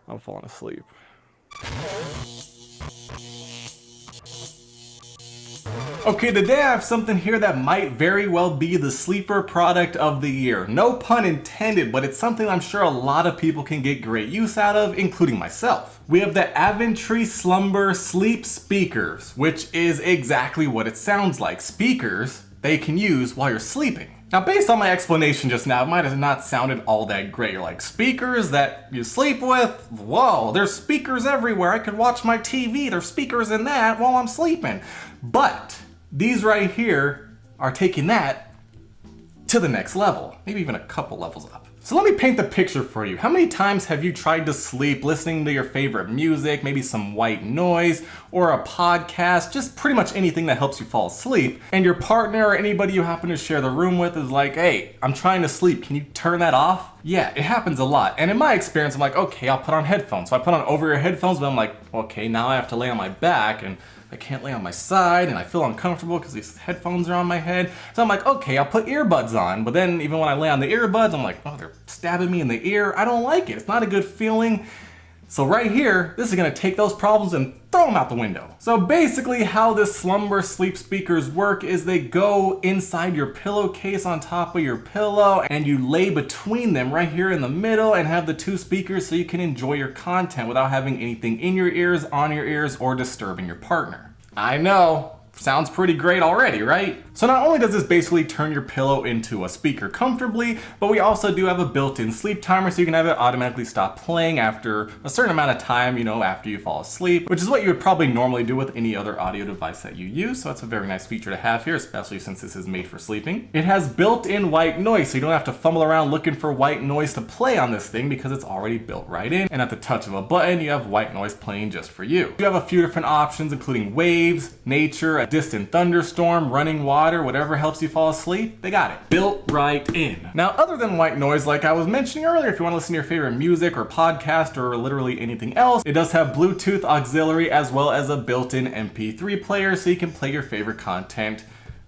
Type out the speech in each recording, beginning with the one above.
I'm falling asleep. Okay, today I have something here that might very well be the sleeper product of the year. No pun intended, but it's something I'm sure a lot of people can get great use out of, including myself. We have the Avantree Slumber sleep speakers, which is exactly what it sounds like. Speakers they can use while you're sleeping. Now, based on my explanation just now, it might have not sounded all that great. You're like, speakers that you sleep with? Whoa, there's speakers everywhere. I could watch my TV. There's speakers in that while I'm sleeping. But these right here are taking that to the next level, maybe even a couple levels up. So let me paint the picture for you. How many times have you tried to sleep listening to your favorite music, maybe some white noise or a podcast, just pretty much anything that helps you fall asleep, and your partner or anybody you happen to share the room with is like, hey, I'm trying to sleep, can you turn that off? Yeah, it happens a lot. And in my experience, I'm like, okay, I'll put on headphones. So I put on over-ear headphones, but I'm like, okay, now I have to lay on my back and I can't lay on my side and I feel uncomfortable because these headphones are on my head. So I'm like, okay, I'll put earbuds on. But then even when I lay on the earbuds, I'm like, oh, they're stabbing me in the ear. I don't like it. It's not a good feeling. So right here, this is gonna take those problems and throw them out the window. So basically how this slumber sleep speakers work is they go inside your pillowcase on top of your pillow and you lay between them right here in the middle and have the two speakers so you can enjoy your content without having anything in your ears, on your ears, or disturbing your partner. I know. Sounds pretty great already, right? So not only does this basically turn your pillow into a speaker comfortably, but we also do have a built-in sleep timer so you can have it automatically stop playing after a certain amount of time, after you fall asleep, which is what you would probably normally do with any other audio device that you use. So that's a very nice feature to have here, especially since this is made for sleeping. It has built-in white noise, so you don't have to fumble around looking for white noise to play on this thing because it's already built right in. And at the touch of a button, you have white noise playing just for you. You have a few different options, including waves, nature, a distant thunderstorm, running water, whatever helps you fall asleep, they got it. Built right in. Now, other than white noise, like I was mentioning earlier, if you want to listen to your favorite music or podcast or literally anything else, it does have Bluetooth auxiliary as well as a built-in MP3 player so you can play your favorite content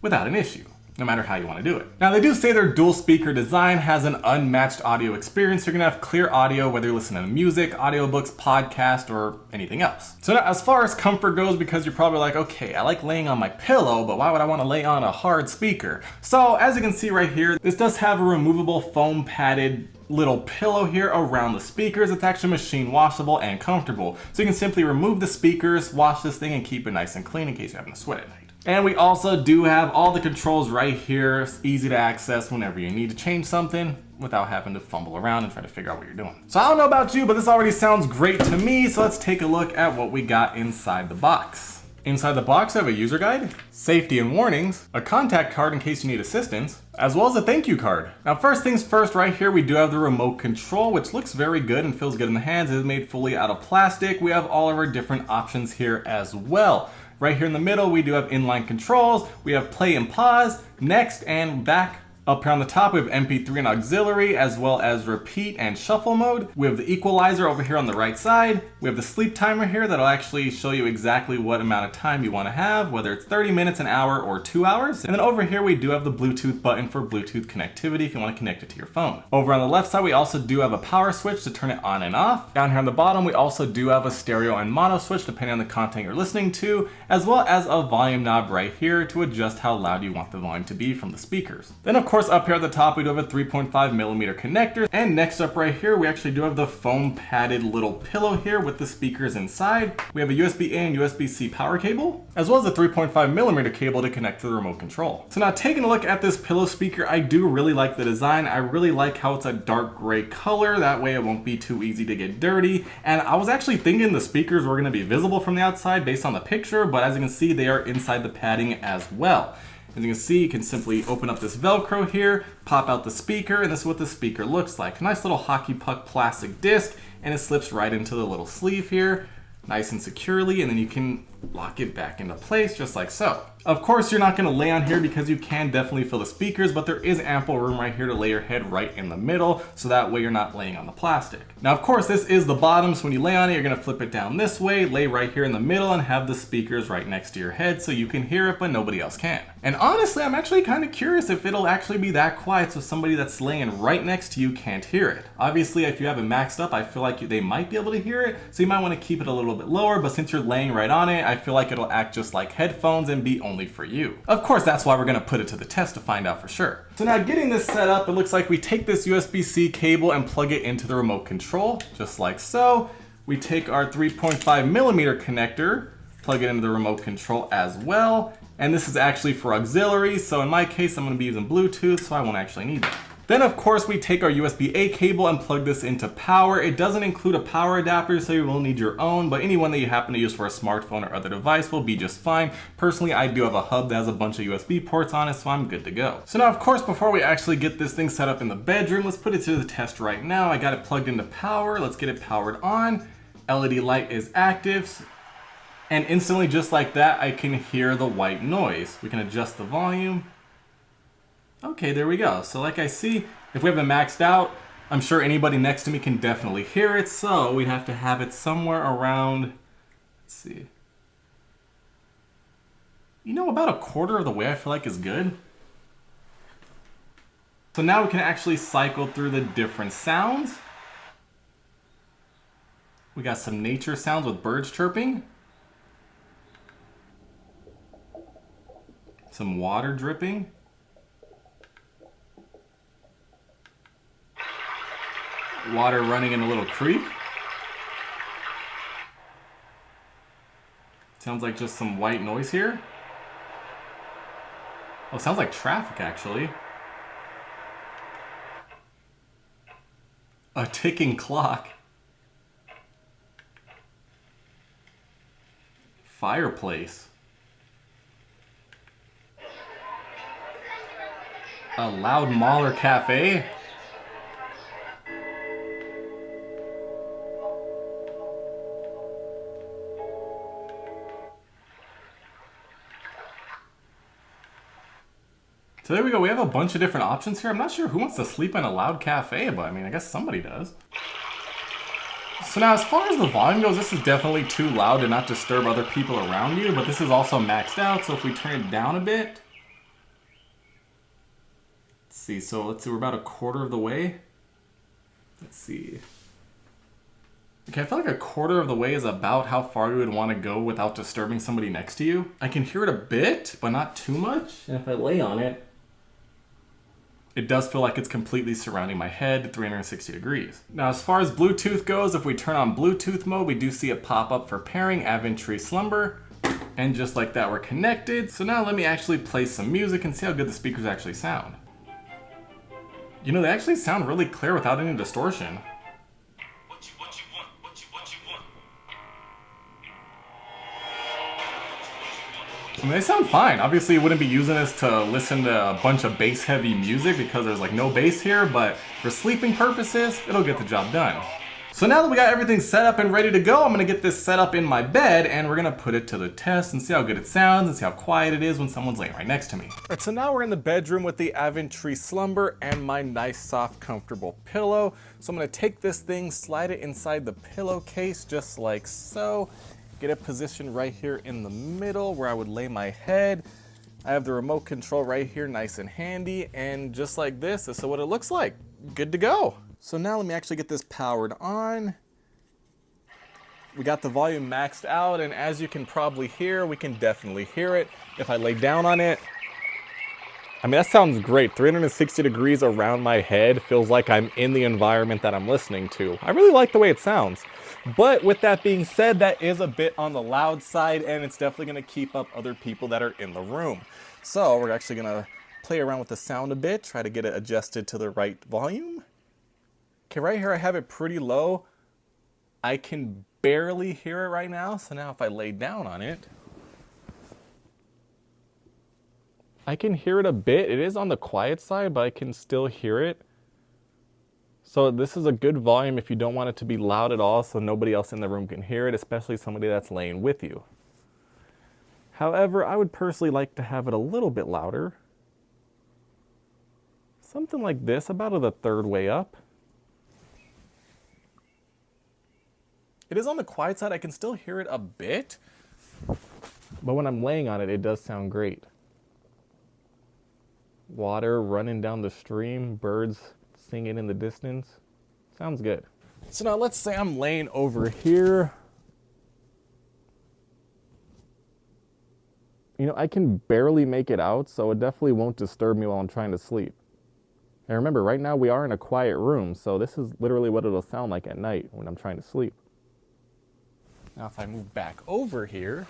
without an issue, no matter how you want to do it. Now, they do say their dual speaker design has an unmatched audio experience. You're gonna have clear audio whether you're listening to music, audiobooks, podcast, or anything else. So now, as far as comfort goes, because you're probably like, okay, I like laying on my pillow, but why would I want to lay on a hard speaker? So as you can see right here, this does have a removable foam padded little pillow here around the speakers. It's actually machine washable and comfortable. So you can simply remove the speakers, wash this thing, and keep it nice and clean in case you're having to sweat at night. And we also do have all the controls right here. It's easy to access whenever you need to change something without having to fumble around and try to figure out what you're doing. So I don't know about you, but this already sounds great to me. So let's take a look at what we got inside the box. Inside the box, I have a user guide, safety and warnings, a contact card in case you need assistance, as well as a thank you card. Now, first things first, right here, we do have the remote control, which looks very good and feels good in the hands. It is made fully out of plastic. We have all of our different options here as well. Right here in the middle, we do have inline controls. We have play and pause, next and back. Up here on the top, we have MP3 and auxiliary, as well as repeat and shuffle mode. We have the equalizer over here on the right side. We have the sleep timer here that'll actually show you exactly what amount of time you want to have, whether it's 30 minutes, an hour, or 2 hours. And then over here, we do have the Bluetooth button for Bluetooth connectivity if you want to connect it to your phone. Over on the left side, we also do have a power switch to turn it on and off. Down here on the bottom, we also do have a stereo and mono switch depending on the content you're listening to, as well as a volume knob right here to adjust how loud you want the volume to be from the speakers. Then of course, up here at the top, we do have a 3.5mm connector. And next up right here, we actually do have the foam padded little pillow here with the speakers inside. We have a USB-A and USB-C power cable, as well as a 3.5mm cable to connect to the remote control. So now taking a look at this pillow speaker, I do really like the design. I really like how it's a dark gray color. That way it won't be too easy to get dirty. And I was actually thinking the speakers were gonna be visible from the outside based on the picture, but as you can see, they are inside the padding as well. As you can see, you can simply open up this Velcro here, pop out the speaker, and this is what the speaker looks like. A nice little hockey puck plastic disc, and it slips right into the little sleeve here, nice and securely, and then you can lock it back into place just like so. Of course, you're not going to lay on here because you can definitely feel the speakers, but there is ample room right here to lay your head right in the middle, so that way you're not laying on the plastic. Now, of course, this is the bottom, so when you lay on it, you're going to flip it down this way, lay right here in the middle, and have the speakers right next to your head so you can hear it, but nobody else can. And honestly, I'm actually kind of curious if it'll actually be that quiet so somebody that's laying right next to you can't hear it. Obviously, if you have it maxed up, I feel like they might be able to hear it, so you might want to keep it a little bit lower, but since you're laying right on it, I feel like it'll act just like headphones and be only for you. Of course, that's why we're going to put it to the test to find out for sure. So now getting this set up, it looks like we take this USB-C cable and plug it into the remote control, just like so. We take our 3.5mm connector, plug it into the remote control as well. And this is actually for auxiliary, so in my case, I'm going to be using Bluetooth, so I won't actually need that. Then of course we take our USB-A cable and plug this into power. It doesn't include a power adapter, so you will need your own, but any one that you happen to use for a smartphone or other device will be just fine. Personally, I do have a hub that has a bunch of USB ports on it, so I'm good to go. So now of course, before we actually get this thing set up in the bedroom, let's put it to the test right now. I got it plugged into power. Let's get it powered on. LED light is active. And instantly, just like that, I can hear the white noise. We can adjust the volume. Okay, there we go. So like I see, if we have it maxed out, I'm sure anybody next to me can definitely hear it. So we'd have to have it somewhere around, let's see. You know, about a quarter of the way I feel like is good. So now we can actually cycle through the different sounds. We got some nature sounds with birds chirping. Some water dripping. Water running in a little creek. Sounds like just some white noise here. Oh, sounds like traffic actually. A ticking clock. Fireplace. A loud mall or cafe. So there we go, we have a bunch of different options here. I'm not sure who wants to sleep in a loud cafe, but I mean, I guess somebody does. So now as far as the volume goes, this is definitely too loud to not disturb other people around you, but this is also maxed out, so if we turn it down a bit. Let's see, we're about a quarter of the way. Let's see. Okay, I feel like a quarter of the way is about how far you would want to go without disturbing somebody next to you. I can hear it a bit, but not too much. And if I lay on it, it does feel like it's completely surrounding my head 360 degrees. Now, as far as Bluetooth goes, if we turn on Bluetooth mode, we do see a pop up for pairing Avantree Slumber. And just like that, we're connected. So now let me actually play some music and see how good the speakers actually sound. You know, they actually sound really clear without any distortion. I mean, they sound fine. Obviously, you wouldn't be using this to listen to a bunch of bass-heavy music because there's like no bass here, but for sleeping purposes, it'll get the job done. So now that we got everything set up and ready to go, I'm gonna get this set up in my bed and we're gonna put it to the test and see how good it sounds and see how quiet it is when someone's laying right next to me. All right, so now we're in the bedroom with the Avantree Slumber and my nice, soft, comfortable pillow. So I'm gonna take this thing, slide it inside the pillowcase just like so. Get it positioned right here in the middle where I would lay my head. I have the remote control right here, nice and handy, and just like this is what it looks like. Good to go. So now let me actually get this powered on. We got the volume maxed out, and as you can probably hear, we can definitely hear it. If I lay down on it, I mean, that sounds great. 360 degrees around my head feels like I'm in the environment that I'm listening to. I really like the way it sounds. But with that being said, that is a bit on the loud side, and it's definitely gonna keep up other people that are in the room. So we're actually gonna play around with the sound a bit, try to get it adjusted to the right volume. Okay, right here I have it pretty low. I can barely hear it right now, so now if I lay down on it, I can hear it a bit. It is on the quiet side, but I can still hear it. So this is a good volume if you don't want it to be loud at all so nobody else in the room can hear it, especially somebody that's laying with you. However, I would personally like to have it a little bit louder. Something like this, about the third way up. It is on the quiet side. I can still hear it a bit, but when I'm laying on it, it does sound great. Water running down the stream, birds singing in the distance. Sounds good. So now let's say I'm laying over here. You know, I can barely make it out, so it definitely won't disturb me while I'm trying to sleep. And remember, right now we are in a quiet room, so this is literally what it'll sound like at night when I'm trying to sleep. Now if I move back over here,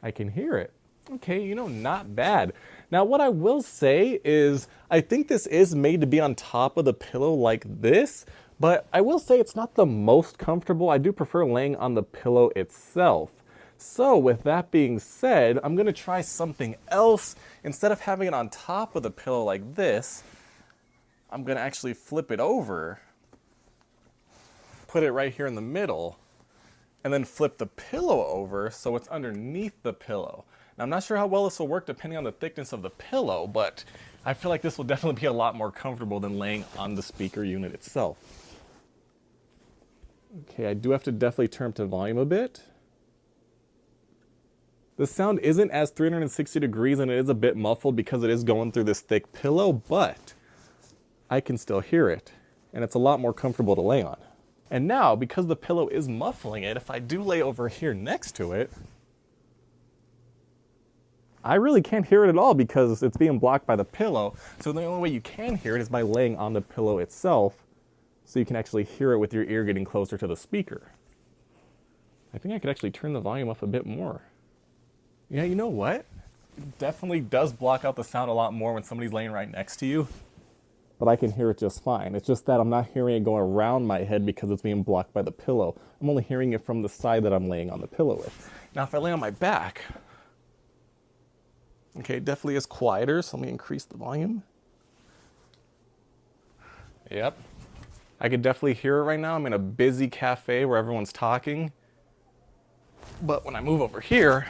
I can hear it. Okay, you know, not bad. Now what I will say is, I think this is made to be on top of the pillow like this, but I will say it's not the most comfortable. I do prefer laying on the pillow itself. So with that being said, I'm gonna try something else. Instead of having it on top of the pillow like this, I'm gonna actually flip it over, put it right here in the middle, and then flip the pillow over so it's underneath the pillow. Now, I'm not sure how well this will work depending on the thickness of the pillow, but I feel like this will definitely be a lot more comfortable than laying on the speaker unit itself. Okay, I do have to definitely turn up the volume a bit. The sound isn't as 360 degrees and it is a bit muffled because it is going through this thick pillow, but I can still hear it, and it's a lot more comfortable to lay on. And now, because the pillow is muffling it, if I do lay over here next to it, I really can't hear it at all because it's being blocked by the pillow. So the only way you can hear it is by laying on the pillow itself, so you can actually hear it with your ear getting closer to the speaker. I think I could actually turn the volume up a bit more. Yeah, you know what? It definitely does block out the sound a lot more when somebody's laying right next to you. But I can hear it just fine. It's just that I'm not hearing it going around my head because it's being blocked by the pillow. I'm only hearing it from the side that I'm laying on the pillow with. Now if I lay on my back, okay, it definitely is quieter, so let me increase the volume. Yep. I could definitely hear it right now. I'm in a busy cafe where everyone's talking. But when I move over here,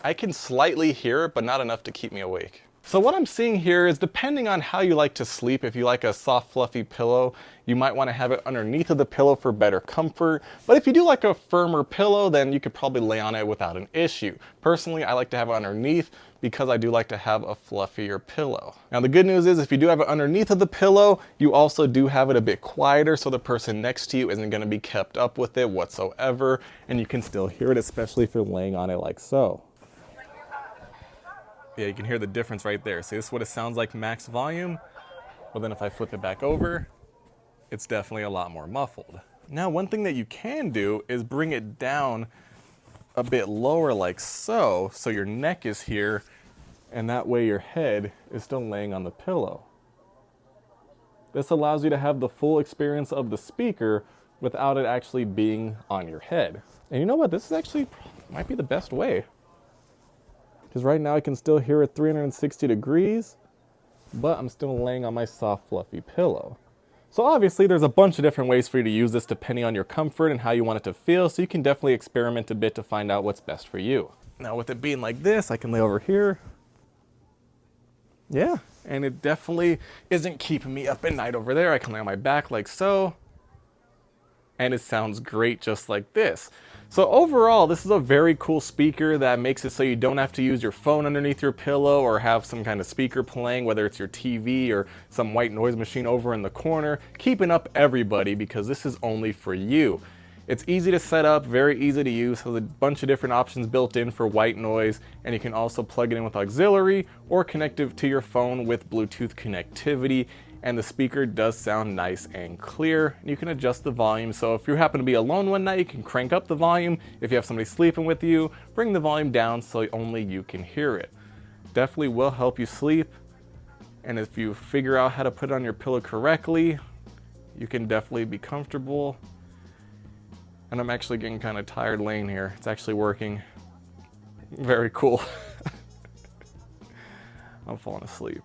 I can slightly hear it, but not enough to keep me awake. So what I'm seeing here is, depending on how you like to sleep, if you like a soft fluffy pillow, you might want to have it underneath of the pillow for better comfort. But if you do like a firmer pillow, then you could probably lay on it without an issue. Personally, I like to have it underneath because I do like to have a fluffier pillow. Now the good news is, if you do have it underneath of the pillow, you also do have it a bit quieter, so the person next to you isn't going to be kept up with it whatsoever, and you can still hear it, especially if you're laying on it like so. Yeah, you can hear the difference right there. See, this is what it sounds like max volume. Well, then if I flip it back over, it's definitely a lot more muffled. Now, one thing that you can do is bring it down a bit lower like so, so your neck is here, and that way your head is still laying on the pillow. This allows you to have the full experience of the speaker without it actually being on your head. And you know what? This is actually might be the best way. Because right now I can still hear it 360 degrees, but I'm still laying on my soft, fluffy pillow. So obviously there's a bunch of different ways for you to use this depending on your comfort and how you want it to feel, so you can definitely experiment a bit to find out what's best for you. Now with it being like this, I can lay over here. Yeah, and it definitely isn't keeping me up at night over there. I can lay on my back like so, and it sounds great just like this. So overall, this is a very cool speaker that makes it so you don't have to use your phone underneath your pillow or have some kind of speaker playing, whether it's your TV or some white noise machine over in the corner, keeping up everybody, because this is only for you. It's easy to set up, very easy to use, has a bunch of different options built in for white noise, and you can also plug it in with auxiliary or connect it to your phone with Bluetooth connectivity. And the speaker does sound nice and clear. You can adjust the volume, so if you happen to be alone one night, you can crank up the volume. If you have somebody sleeping with you, bring the volume down so only you can hear it. Definitely will help you sleep, and if you figure out how to put it on your pillow correctly, you can definitely be comfortable. And I'm actually getting kind of tired laying here. It's actually working. Very cool. I'm falling asleep.